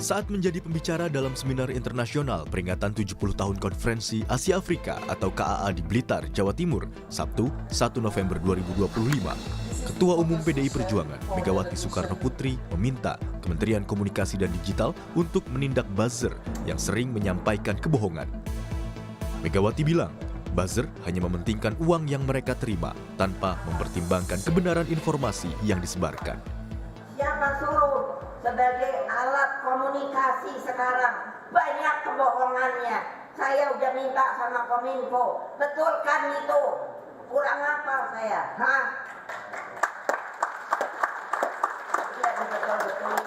Saat menjadi pembicara dalam seminar internasional peringatan 70 tahun Konferensi Asia Afrika atau KAA di Blitar, Jawa Timur, Sabtu 1 November 2025, Ketua Umum PDI Perjuangan Megawati Soekarno Putri meminta Kementerian Komunikasi dan Digital untuk menindak buzzer yang sering menyampaikan kebohongan. Megawati bilang, buzzer hanya mementingkan uang yang mereka terima tanpa mempertimbangkan kebenaran informasi yang disebarkan. Siapa suruh sebagai alat komunikasi sekarang banyak kebohongannya. Saya udah minta sama Kominfo, betulkan itu. Kurang apa saya? Hah? Ya betul-betul.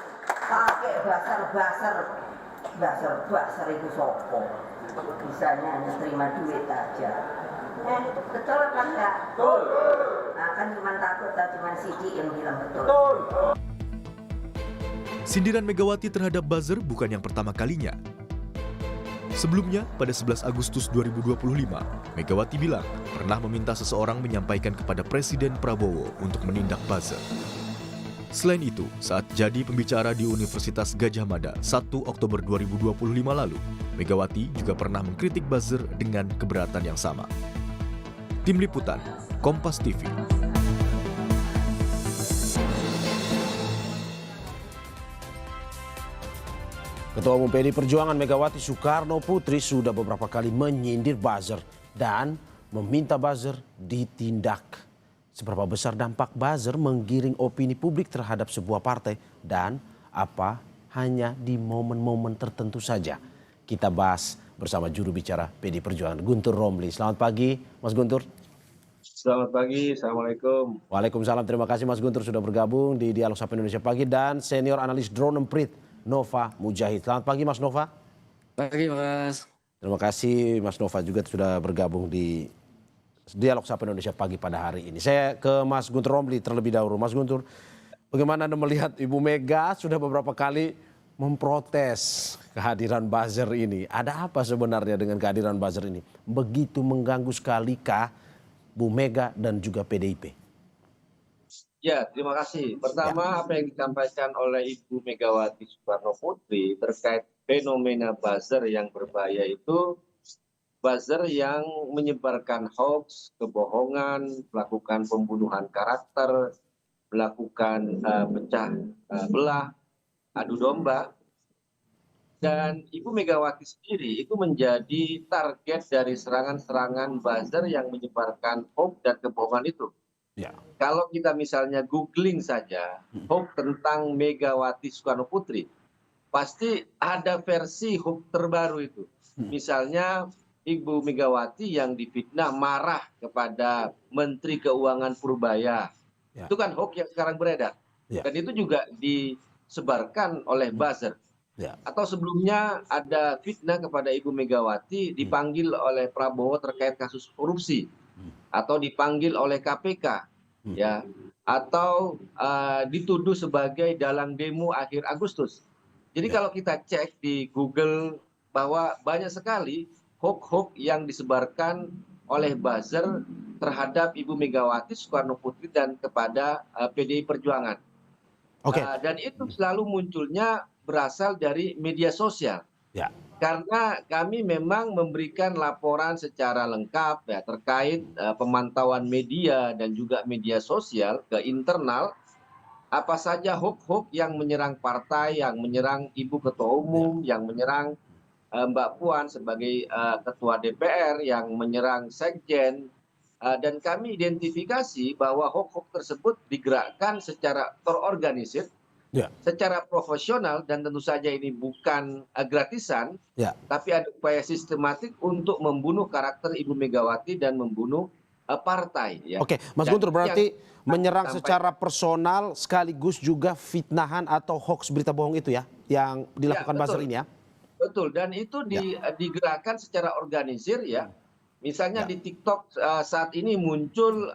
Pakai basar itu sopo. Bisanya hanya terima duit aja. Betul apa enggak? Betul. Nah kan cuma takut, cuma Sidi yang bilang betul. Betul. Sindiran Megawati terhadap buzzer bukan yang pertama kalinya. Sebelumnya, pada 11 Agustus 2025, Megawati bilang pernah meminta seseorang menyampaikan kepada Presiden Prabowo untuk menindak buzzer. Selain itu, saat jadi pembicara di Universitas Gadjah Mada 1 Oktober 2025 lalu, Megawati juga pernah mengkritik buzzer dengan keberatan yang sama. Tim Liputan, Kompas TV. Ketua Umum PDI Perjuangan Megawati Soekarno Putri sudah beberapa kali menyindir buzzer dan meminta buzzer ditindak. Seberapa besar dampak buzzer menggiring opini publik terhadap sebuah partai dan apa hanya di momen-momen tertentu saja. Kita bahas bersama juru bicara PDI Perjuangan Guntur Romli. Selamat pagi Mas Guntur. Selamat pagi, Assalamualaikum. Waalaikumsalam, terima kasih Mas Guntur sudah bergabung di Dialog Sapa Indonesia Pagi dan senior analis drone emprit Nova Mujahid. Selamat pagi Mas Nova. Pagi Mas. Terima kasih Mas Nova juga sudah bergabung di Dialog Sapa Indonesia Pagi pada hari ini. Saya ke Mas Guntur Romli terlebih dahulu. Mas Guntur, bagaimana Anda melihat Ibu Mega sudah beberapa kali memprotes kehadiran buzzer ini? Ada apa sebenarnya dengan kehadiran buzzer ini? Begitu mengganggu sekali kah Bu Mega dan juga PDIP? Ya, terima kasih. Pertama, apa yang disampaikan oleh Ibu Megawati Soekarno Putri terkait fenomena buzzer yang berbahaya itu, buzzer yang menyebarkan hoax, kebohongan, melakukan pembunuhan karakter, melakukan pecah belah, adu domba. Dan Ibu Megawati sendiri itu menjadi target dari serangan-serangan buzzer yang menyebarkan hoax dan kebohongan itu. Ya. Kalau kita misalnya googling saja hoax tentang Megawati Soekarno Putri, pasti ada versi hoax terbaru itu. Misalnya Ibu Megawati yang difitnah marah kepada Menteri Keuangan Purbaya. Ya. Itu kan hoax yang sekarang beredar. Ya. Dan itu juga disebarkan oleh buzzer. Ya. Atau sebelumnya ada fitnah kepada Ibu Megawati dipanggil oleh Prabowo terkait kasus korupsi. Atau dipanggil oleh KPK, ya, atau dituduh sebagai dalang demo akhir Agustus. Jadi kalau kita cek di Google bahwa banyak sekali hoax-hoax yang disebarkan oleh buzzer terhadap Ibu Megawati Soekarno Putri dan kepada PDI Perjuangan. Oke. Dan itu selalu munculnya berasal dari media sosial. Ya. Karena kami memang memberikan laporan secara lengkap ya terkait pemantauan media dan juga media sosial ke internal, apa saja hoax-hoax yang menyerang partai, yang menyerang Ibu Ketua Umum, yang menyerang Mbak Puan sebagai Ketua DPR, yang menyerang Sekjen, dan kami identifikasi bahwa hoax-hoax tersebut digerakkan secara terorganisir, secara profesional, dan tentu saja ini bukan gratisan, tapi ada upaya sistematik untuk membunuh karakter Ibu Megawati dan membunuh partai. Ya. Oke, Mas Guntur, berarti menyerang secara personal sekaligus juga fitnahan atau hoax berita bohong itu ya, yang dilakukan buzzer ini ya? Betul, dan itu digerakkan secara organisir ya. Misalnya di TikTok saat ini muncul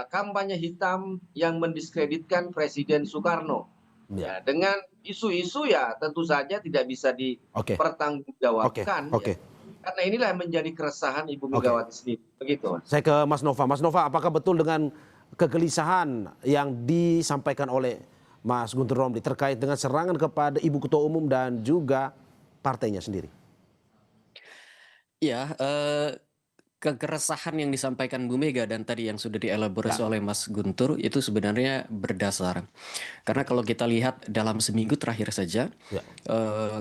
kampanye hitam yang mendiskreditkan Presiden Soekarno. Ya, dengan isu-isu ya tentu saja tidak bisa dipertanggungjawabkan. Ya. Karena inilah yang menjadi keresahan Ibu Megawati sendiri. Begitu. Saya ke Mas Nova. Mas Nova, apakah betul dengan kegelisahan yang disampaikan oleh Mas Guntur Romli, terkait dengan serangan kepada Ibu Ketua Umum dan juga partainya sendiri. Ya, keresahan yang disampaikan Bu Mega dan tadi yang sudah dielaborasi Ya. oleh Mas Guntur itu sebenarnya berdasar. Karena kalau kita lihat dalam seminggu terakhir saja, Ya.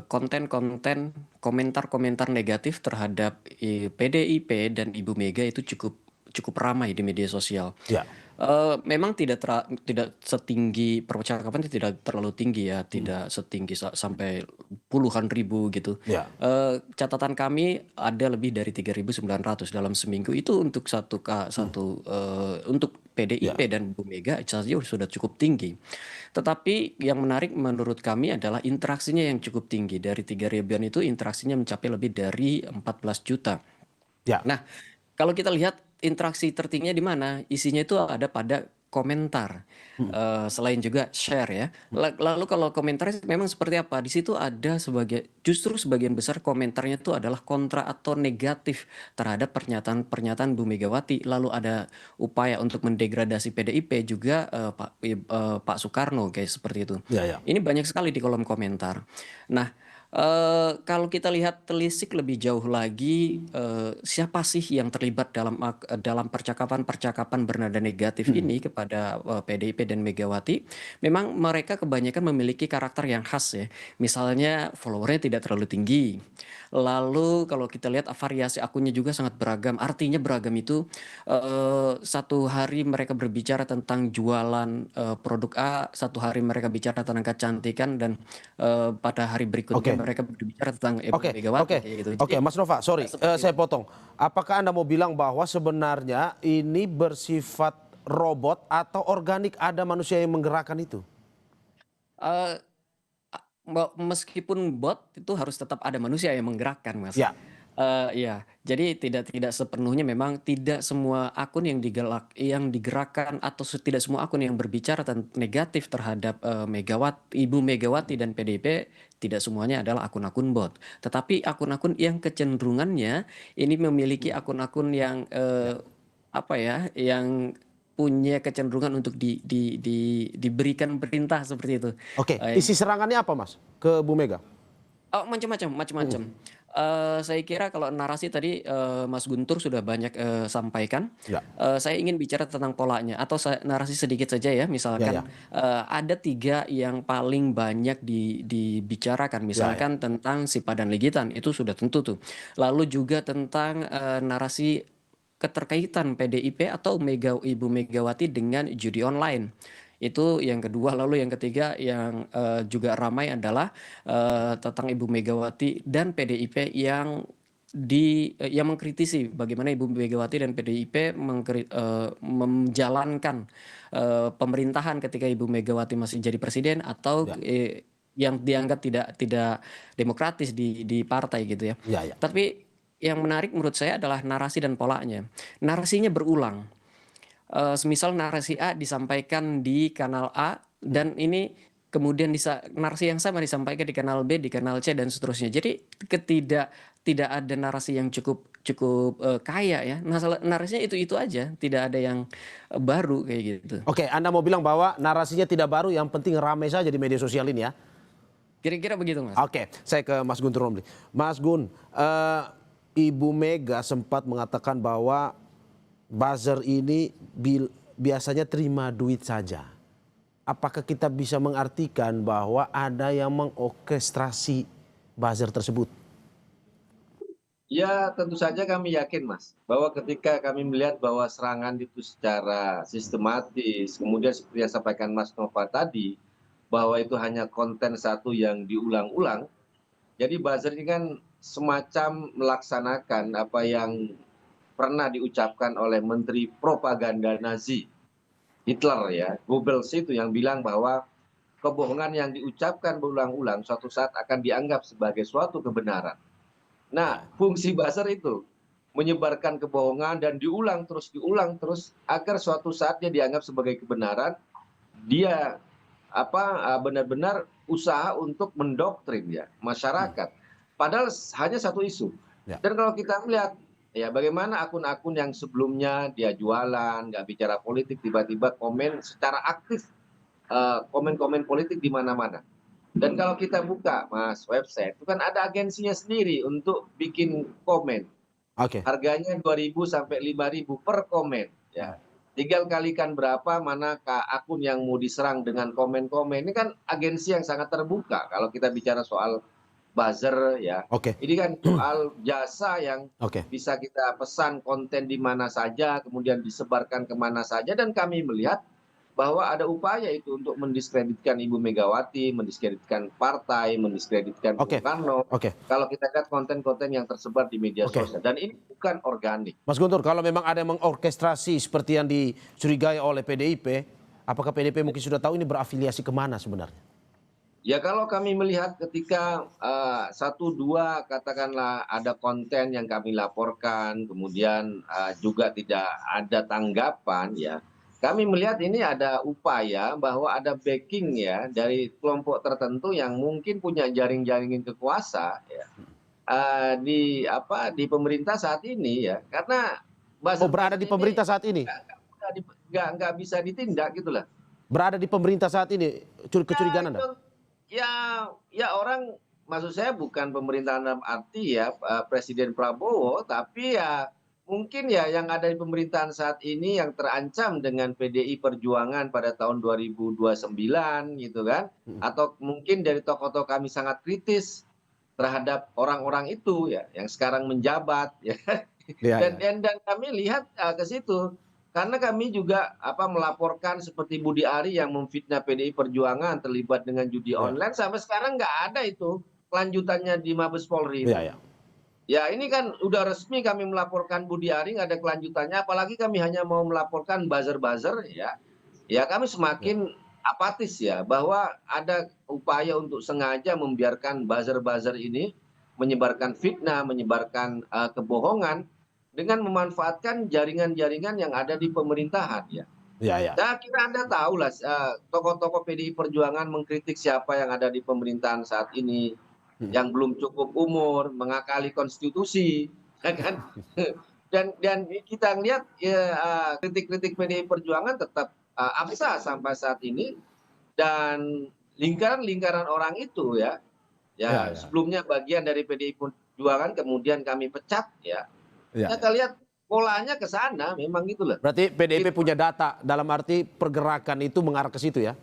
konten-konten, komentar-komentar negatif terhadap PDIP dan Ibu Mega itu cukup cukup ramai di media sosial. Ya. Memang tidak setinggi percakapan, tidak terlalu tinggi ya, tidak setinggi sampai puluhan ribu gitu. Ya. Catatan kami ada lebih dari 3.900 dalam seminggu itu untuk untuk PDIP Ya. dan Bu Mega saja sudah cukup tinggi. Tetapi yang menarik menurut kami adalah interaksinya yang cukup tinggi. Dari 3.000-an itu interaksinya mencapai lebih dari 14 juta. Ya. Nah, kalau kita lihat interaksi tertingginya di mana, isinya itu ada pada komentar, selain juga share ya. Lalu kalau komentarnya memang seperti apa? Di situ ada justru sebagian besar komentarnya itu adalah kontra atau negatif terhadap pernyataan-pernyataan Bu Megawati. Lalu ada upaya untuk mendegradasi PDIP juga Pak Soekarno kayak seperti itu. Ya. Ya. Ini banyak sekali di kolom komentar. Nah, kalau kita lihat telisik lebih jauh lagi, siapa sih yang terlibat dalam percakapan-percakapan bernada negatif ini kepada PDIP dan Megawati? Memang mereka kebanyakan memiliki karakter yang khas ya. Misalnya followernya tidak terlalu tinggi. Lalu kalau kita lihat variasi akunnya juga sangat beragam. Artinya beragam itu satu hari mereka berbicara tentang jualan produk A, satu hari mereka bicara tentang kecantikan, dan pada hari berikutnya Oke. mereka berbicara tentang Ibu Oke, Megawati kayak gitu. oke, Mas Nova, sorry, saya potong. Apakah Anda mau bilang bahwa sebenarnya ini bersifat robot atau organik, ada manusia yang menggerakkan itu? Eh, Meskipun bot itu harus tetap ada manusia yang menggerakkan, Mas. Ya. Iya, jadi tidak sepenuhnya, memang tidak semua akun yang digerakkan atau tidak semua akun yang berbicara negatif terhadap Ibu Megawati dan PDIP, tidak semuanya adalah akun-akun bot. Tetapi akun-akun yang kecenderungannya ini memiliki akun-akun yang apa ya, yang punya kecenderungan untuk diberikan perintah seperti itu. Oke, isi serangannya apa, Mas, ke Bu Mega? Oh, macam-macam. Saya kira kalau narasi tadi Mas Guntur sudah banyak sampaikan. Ya. Saya ingin bicara tentang polanya atau narasi sedikit saja ya. Misalkan ada 3 yang paling banyak dibicarakan. Misalkan tentang si Padan Ligitan, itu sudah tentu tuh. Lalu juga tentang narasi keterkaitan PDIP atau Ibu Megawati dengan judi online. Itu yang kedua. Lalu yang ketiga yang juga ramai adalah tentang Ibu Megawati dan PDIP yang mengkritisi bagaimana Ibu Megawati dan PDIP menjalankan pemerintahan ketika Ibu Megawati masih jadi presiden, atau yang dianggap tidak demokratis di partai gitu ya. Ya. Tapi yang menarik menurut saya adalah narasi dan polanya. Narasinya berulang. Semisal narasi A disampaikan di kanal A, dan ini kemudian narasi yang sama disampaikan di kanal B, di kanal C, dan seterusnya. Jadi tidak ada narasi yang cukup kaya ya. Narasinya itu aja, tidak ada yang baru kayak gitu. Oke, Anda mau bilang bahwa narasinya tidak baru, yang penting ramai saja di media sosial ini ya? Kira-kira begitu, Mas. Oke, saya ke Mas Guntur Romli. Mas Gun, Ibu Mega sempat mengatakan bahwa buzzer ini biasanya terima duit saja. Apakah kita bisa mengartikan bahwa ada yang mengorkestrasi buzzer tersebut? Ya, tentu saja kami yakin, Mas, bahwa ketika kami melihat bahwa serangan itu secara sistematis, kemudian seperti yang sampaikan Mas Nova tadi, bahwa itu hanya konten satu yang diulang-ulang. Jadi buzzer ini kan semacam melaksanakan apa yang pernah diucapkan oleh Menteri Propaganda Nazi Hitler ya, Goebbels, itu yang bilang bahwa kebohongan yang diucapkan berulang-ulang suatu saat akan dianggap sebagai suatu kebenaran. Nah, fungsi buzzer itu menyebarkan kebohongan dan diulang terus agar suatu saat dia dianggap sebagai kebenaran. Dia benar-benar usaha untuk mendoktrin ya masyarakat. Padahal hanya satu isu. Dan kalau kita melihat ya bagaimana akun-akun yang sebelumnya dia jualan, nggak bicara politik, tiba-tiba komen secara aktif komen-komen politik di mana-mana. Dan kalau kita buka, Mas, website itu kan ada agensinya sendiri untuk bikin komen. Oke. Harganya 2.000 sampai 5.000 per komen, ya. Tinggal kalikan berapa, mana akun yang mau diserang dengan komen-komen. Ini kan agensi yang sangat terbuka kalau kita bicara soal buzzer, ya. Oke. Ini kan soal jasa yang Oke. bisa kita pesan konten di mana saja, kemudian disebarkan kemana saja, dan kami melihat bahwa ada upaya itu untuk mendiskreditkan Ibu Megawati, mendiskreditkan partai, mendiskreditkan Bung Oke. Karno. Oke. Kalau kita lihat konten-konten yang tersebar di media Oke. sosial, dan ini bukan organik. Mas Guntur, kalau memang ada yang mengorkestrasi seperti yang dicurigai oleh PDIP, apakah PDIP mungkin sudah tahu ini berafiliasi kemana sebenarnya? Ya kalau kami melihat ketika satu dua katakanlah ada konten yang kami laporkan, kemudian juga tidak ada tanggapan, ya. Kami melihat ini ada upaya bahwa ada backing, ya, dari kelompok tertentu yang mungkin punya jaring-jaring kekuasa, ya, di pemerintah saat ini, ya. Karena Oh, berada buzzer-buzzer di ini pemerintah saat ini? nggak bisa ditindak gitulah. Berada di pemerintah saat ini, kecurigaan Anda? Ya orang, maksud saya bukan pemerintahan dalam arti ya Presiden Prabowo, tapi ya mungkin ya yang ada di pemerintahan saat ini yang terancam dengan PDI Perjuangan pada tahun 2029 gitu kan, atau mungkin dari tokoh-tokoh kami sangat kritis terhadap orang-orang itu ya yang sekarang menjabat ya. Iya, iya. Dan kami lihat ke situ. Karena kami juga melaporkan seperti Budi Ari yang memfitnah PDI Perjuangan terlibat dengan judi Iya. online, sampai sekarang nggak ada itu kelanjutannya di Mabes Polri. Iya, iya. Ya ini kan udah resmi kami melaporkan Budi Ari, nggak ada kelanjutannya, apalagi kami hanya mau melaporkan buzzer-buzzer, ya. Ya kami semakin apatis ya bahwa ada upaya untuk sengaja membiarkan buzzer-buzzer ini menyebarkan fitnah, menyebarkan kebohongan dengan memanfaatkan jaringan-jaringan yang ada di pemerintahan, ya. Iya, iya. Saya kira Anda tahu lah, tokoh-tokoh PDI Perjuangan mengkritik siapa yang ada di pemerintahan saat ini, yang belum cukup umur, mengakali konstitusi, ya kan? Dan kita lihat ya, kritik-kritik PDI Perjuangan tetap absah sampai saat ini, dan lingkaran-lingkaran orang itu ya, Iya, iya. sebelumnya bagian dari PDI Perjuangan kemudian kami pecat ya. Iya, Kita lihat polanya ke sana memang gitu loh. berarti PDIP Itu. punya data dalam arti pergerakan itu mengarah ke situ ya?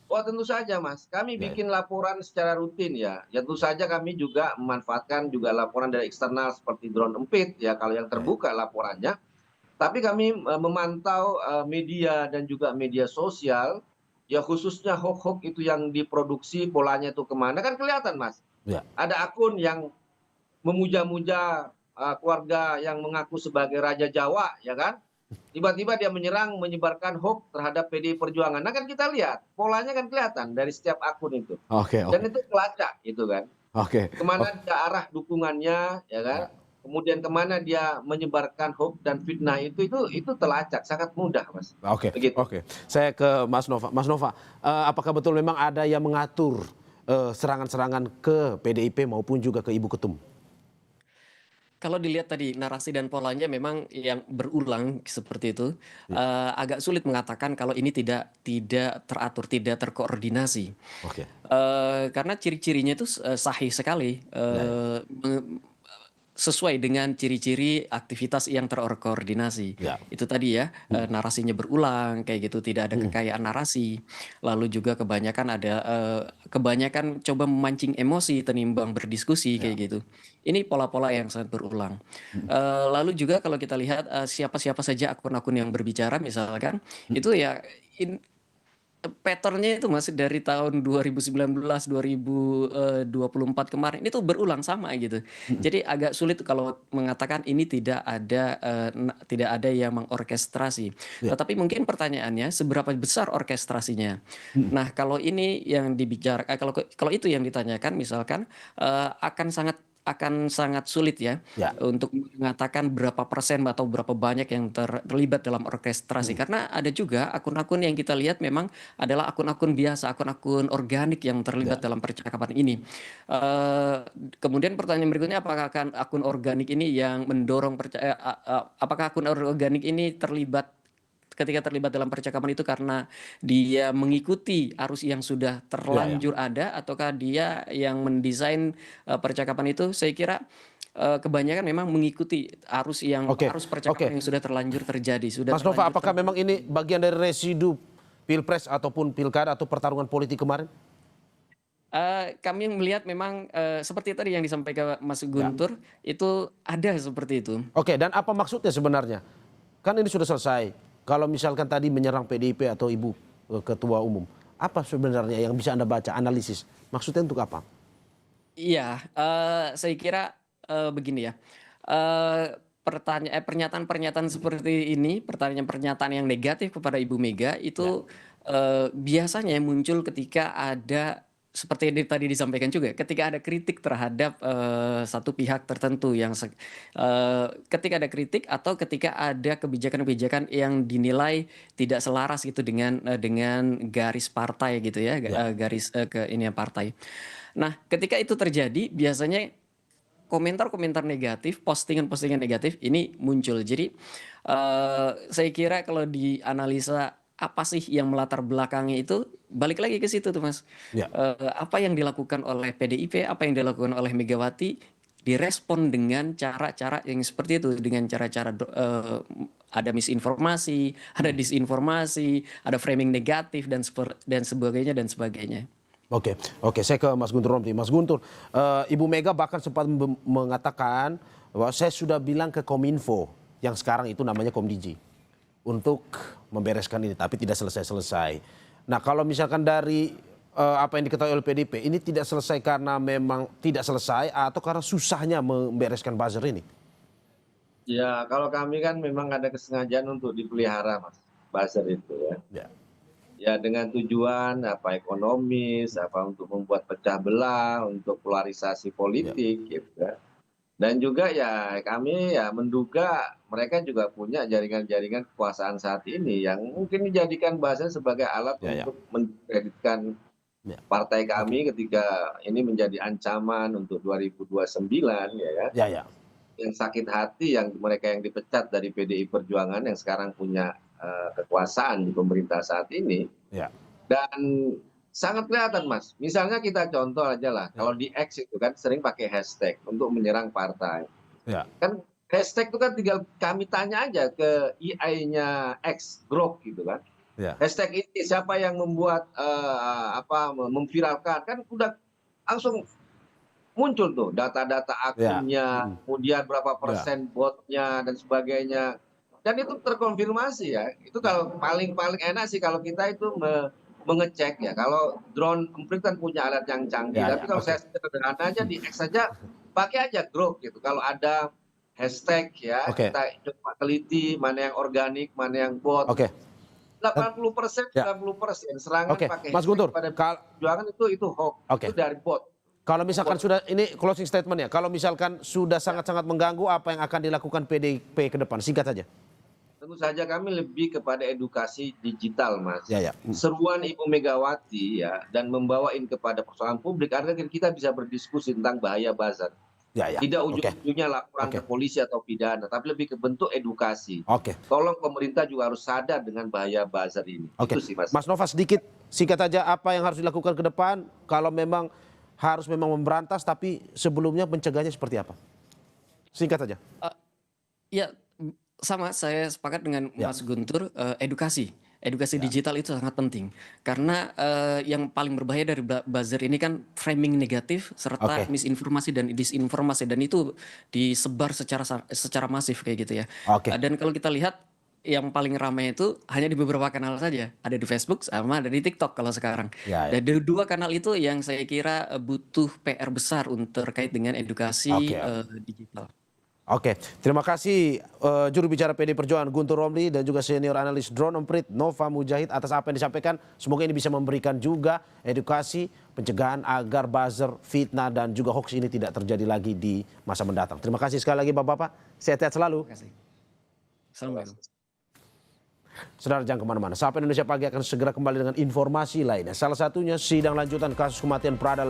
Oh tentu saja Mas, kami Ya, bikin laporan secara rutin ya. Ya tentu saja kami juga memanfaatkan juga laporan dari eksternal seperti drone empit ya kalau yang terbuka laporannya. Tapi kami memantau media dan juga media sosial, ya khususnya hoax-hoax itu yang diproduksi polanya itu kemana kan kelihatan Mas. ya. Ada akun yang memuja-muja keluarga yang mengaku sebagai Raja Jawa, ya kan? Tiba-tiba dia menyerang, menyebarkan hoax terhadap PDI Perjuangan. Nah kan kita lihat, polanya kan kelihatan dari setiap akun itu. Oke, Dan oke. itu kelacak gitu kan. Oke. Kemana dia arah dukungannya, ya kan? Kemudian kemana dia menyebarkan hoax dan fitnah itu terlacak, sangat mudah Mas. Oke, Begitu. oke. Saya ke Mas Nova. Mas Nova, apakah betul memang ada yang mengatur serangan-serangan ke PDIP maupun juga ke Ibu Ketum? Kalau dilihat tadi narasi dan polanya memang yang berulang seperti itu, agak sulit mengatakan kalau ini tidak teratur, tidak terkoordinasi. Oke. Karena ciri-cirinya itu sahih sekali, sesuai dengan ciri-ciri aktivitas yang terkoordinasi. Ya. Itu tadi ya, narasinya berulang kayak gitu, tidak ada kekayaan narasi. Lalu juga kebanyakan coba memancing emosi tenimbang berdiskusi kayak gitu. Ini pola-pola yang sangat berulang. Lalu juga kalau kita lihat siapa-siapa saja akun-akun yang berbicara misalkan, itu ya pattern-nya itu masih dari tahun 2019, 2024 kemarin itu berulang sama gitu. Jadi agak sulit kalau mengatakan ini tidak ada yang mengorkestrasi. Ya. Tetapi mungkin pertanyaannya seberapa besar orkestrasinya. Nah, kalau ini yang kalau itu yang ditanyakan misalkan akan sangat sulit ya, Ya. untuk mengatakan berapa persen atau berapa banyak yang terlibat dalam orkestrasi. Karena ada juga akun-akun yang kita lihat memang adalah akun-akun biasa, akun-akun organik yang terlibat dalam percakapan ini. Kemudian pertanyaan berikutnya, apakah akun organik ini yang mendorong apakah akun organik ini terlibat ketika terlibat dalam percakapan itu karena dia mengikuti arus yang sudah terlanjur ada, ataukah dia yang mendesain percakapan itu? Saya kira kebanyakan memang mengikuti arus percakapan yang sudah terlanjur terjadi. Mas Nova, apakah memang ini bagian dari residu pilpres ataupun pilkada atau pertarungan politik kemarin? Kami melihat memang seperti tadi yang disampaikan Mas Guntur, itu ada seperti itu. Oke, dan apa maksudnya sebenarnya? Kan ini sudah selesai. Kalau misalkan tadi menyerang PDIP atau Ibu Ketua Umum, apa sebenarnya yang bisa Anda baca, analisis? Maksudnya untuk apa? Iya, saya kira begini ya, pernyataan-pernyataan seperti ini, pernyataan yang negatif kepada Ibu Mega itu biasanya muncul ketika ada, seperti yang tadi disampaikan juga, ketika ada kritik terhadap satu pihak tertentu ketika ada kritik atau ketika ada kebijakan-kebijakan yang dinilai tidak selaras gitu dengan garis partai gitu ya, garis partai. Nah, ketika itu terjadi, biasanya komentar-komentar negatif, postingan-postingan negatif ini muncul. Jadi saya kira kalau dianalisa apa sih yang melatar belakangnya itu, balik lagi ke situ tuh Mas. Apa yang dilakukan oleh PDIP, apa yang dilakukan oleh Megawati, direspon dengan cara-cara yang seperti itu, dengan cara-cara ada misinformasi, ada disinformasi, ada framing negatif dan sebagainya. Oke, saya ke Mas Guntur Romli. Mas Guntur, Ibu Mega bahkan sempat mengatakan bahwa saya sudah bilang ke Kominfo yang sekarang itu namanya Komdiji untuk membereskan ini, tapi tidak selesai-selesai. Nah, kalau misalkan dari apa yang diketahui oleh PDIP, ini tidak selesai karena memang tidak selesai atau karena susahnya membereskan buzzer ini? Ya, kalau kami kan memang ada kesengajaan untuk dipelihara, Mas, buzzer itu ya. Ya, dengan tujuan apa ekonomis, apa untuk membuat pecah belah, untuk polarisasi politik gitu ya. Dan juga ya kami ya menduga mereka juga punya jaringan-jaringan kekuasaan saat ini yang mungkin dijadikan buzzer sebagai alat untuk mendiskreditkan partai kami ketika ini menjadi ancaman untuk 2029 ya. Yang sakit hati yang mereka yang dipecat dari PDI Perjuangan yang sekarang punya kekuasaan di pemerintah saat ini. Dan sangat kelihatan Mas, misalnya kita contoh aja lah, kalau di X itu kan sering pakai hashtag untuk menyerang partai. Kan hashtag itu kan tinggal kami tanya aja ke EI-nya X, Grok gitu kan. Hashtag ini siapa yang membuat memviralkan, kan udah langsung muncul tuh data-data akunnya, kemudian berapa persen botnya dan sebagainya. Dan itu terkonfirmasi ya, itu kalau paling enak sih kalau kita itu mengecek ya, kalau drone emprit kan punya alat yang canggih, tapi kalau saya sederhana aja di X saja pakai aja Grok gitu, kalau ada hashtag ya kita coba teliti mana yang organik, mana yang bot. 80%, 90% serangan pakai hashtag pada perjuangan itu hoax, itu dari bot. Kalau misalkan sudah, ini closing statement ya, kalau misalkan sudah sangat-sangat mengganggu, apa yang akan dilakukan PDIP ke depan? Singkat saja. Tentu saja kami lebih kepada edukasi digital, Mas. Seruan Ibu Megawati ya, dan membawain kepada persoalan publik agar kita bisa berdiskusi tentang bahaya buzzer. Tidak ujung-ujungnya laporan ke polisi atau pidana, tapi lebih ke bentuk edukasi. Tolong pemerintah juga harus sadar dengan bahaya buzzer ini. Itu sih, Mas. Mas Nova, sedikit singkat saja apa yang harus dilakukan ke depan kalau memang harus memberantas, tapi sebelumnya mencegahnya seperti apa? Singkat saja. Ya, sama, saya sepakat dengan Mas Guntur, edukasi digital itu sangat penting karena yang paling berbahaya dari buzzer ini kan framing negatif serta misinformasi dan disinformasi, dan itu disebar secara masif kayak gitu ya. Dan kalau kita lihat yang paling ramai itu hanya di beberapa kanal saja, ada di Facebook sama ada di TikTok kalau sekarang. Dan dari dua kanal itu yang saya kira butuh PR besar untuk terkait dengan edukasi digital. Terima kasih juru bicara PD Perjuangan Guntur Romli dan juga senior analis drone emprit Nova Mujahid atas apa yang disampaikan. Semoga ini bisa memberikan juga edukasi pencegahan agar buzzer, fitnah dan juga hoax ini tidak terjadi lagi di masa mendatang. Terima kasih sekali lagi Bapak-bapak. Sehat-sehat selalu. Terima kasih. Assalamualaikum. Saudara, jangan kemana-mana. Sapa Indonesia Pagi akan segera kembali dengan informasi lainnya. Salah satunya sidang lanjutan kasus kematian Prada